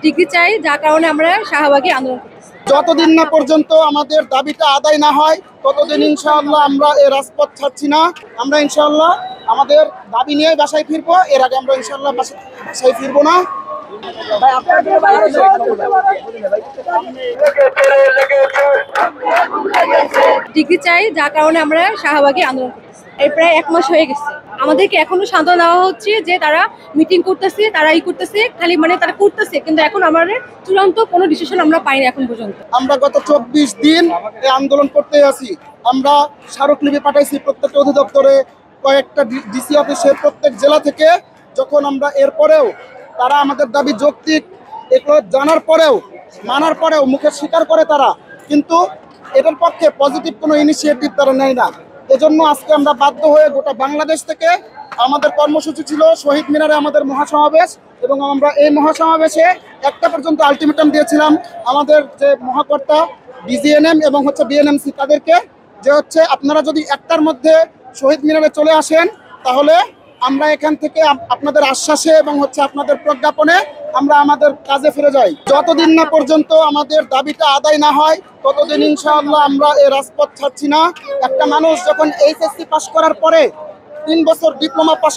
Degree চাই, যার কারণে আমরা শাহবাগে আন্দোলন করতেছি। যতদিন না পর্যন্ত আমাদের দাবিটা আদায় না হয় ততদিন ইনশাআল্লাহ আমরা এই রাজপথ ছাড়ছি না। আমরা ইনশাআল্লাহ আমাদের দাবি নিয়ে বাসায় ফিরবো, এর আগে আমরা ইনশাআল্লাহ বাসায় ফিরবো না। ডিগ্রি চাই, যার কারণে আমরা শাহবাগে আন্দোলন করতেছি। এই প্রায় 1 মাস হয়ে গেছে। আমাদেরকে এখনো সান্ত্বনা দেওয়া হচ্ছে যে তারা মিটিং করতেছে, তারা করতেছে, খালি তারা করতেছে, কিন্তু এখন আমাদের চূড়ান্ত কোনো ডিসিশন আমরা পাইনি এখন পর্যন্ত। আমরা গত 24 দিন এই আন্দোলন করতে আছি। আমরা স্মারকলিপি পাঠাইছি প্রত্যেকটা অধিদপ্তরে, কয়েকটা ডিসি অফিসে, প্রত্যেক জেলা থেকে। যখন আমরা এরপরেও তারা আমাদের দাবি যৌক্তিক এগুলো জানার পরেও, মানার পরেও মুখে স্বীকার করে তারা, কিন্তু এটার পক্ষে পজিটিভ কোনো ইনিশিয়েটিভ তারা নেয় না। এজন্য আজকে আমরা বাধ্য হয়ে গোটা বাংলাদেশ থেকে আমাদের কর্মসূচি ছিল শহীদ মিনারে আমাদের মহাসমাবেশ, এবং আমরা এই মহাসমাবেশে একটা পর্যন্ত আলটিমেটাম দিয়েছিলাম আমাদের যে মহাকর্তা ডিজিএনএম এবং বিএনএমসি তাদেরকে, যে আপনারা যদি একটার মধ্যে শহীদ মিনারে চলে আসেন তাহলে আমরা এখান থেকে আপনাদের আশ্বাসে এবং আপনাদের প্রজ্ঞাপনে আমরা আমাদের কাজে ফিরে যাই। যতদিন না পর্যন্ত আমাদের দাবিটা আদায় না হয় ততদিন ইনশাআল্লাহ আমরা এই রাজপথ ছাড়ছি না। একটা মানুষ যখন এইচএসসি পাস করার পরে 3 বছর ডিপ্লোমা পাস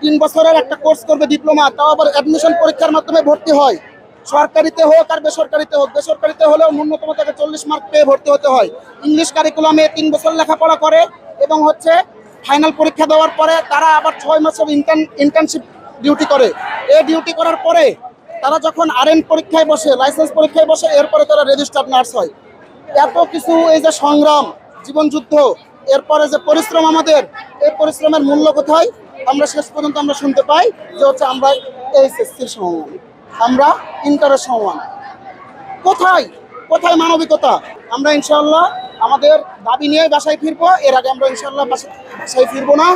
3 বছরের একটা কোর্স করবে ডিপ্লোমা, তাও আবার অ্যাডমিশন পরীক্ষার মাধ্যমে ভর্তি হয়, সরকারিতে হোক আর বেসরকারিতে হোক। বেসরকারিতে হলেও ন্যূনতম তাকে 40 মার্ক পেয়ে ভর্তি হতে হয়। ইংলিশ কারিকুলামে 3 বছর লেখাপড়া করে এবং ফাইনাল পরীক্ষা দেওয়ার পরে তারা আবার 6 মাসের ইন্টার্নশিপ ডিউটি করে। এই ডিউটি করার পরে তারা যখন আরএন পরীক্ষায় বসে, লাইসেন্স পরীক্ষায় বসে, এরপরে তারা রেজিস্টার্ড নার্স হয়। এত কিছু, এই যে সংগ্রাম, জীবন যুদ্ধ, এরপরে যে পরিশ্রম, আমাদের এই পরিশ্রমের মূল্য কোথায় আমরা শেষ পর্যন্ত আমরা শুনতে পাই যে আমরা এইচএসসির সমান, আমরা ইন্টারের সমান। কোথায় কোথায় মানবিকতা? আমরা ইনশাআল্লাহ আমাদের দাবি নিয়ে বাসায় ফিরবো, এর আগে আমরা ইনশাআল্লাহ বাসায় ফিরবো না।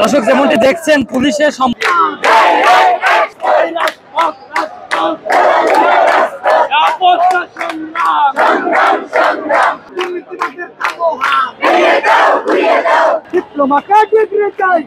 দর্শক, যেমনটি দেখছেন পুলিশের ডিপ্লোমা ডিগ্রি চাই।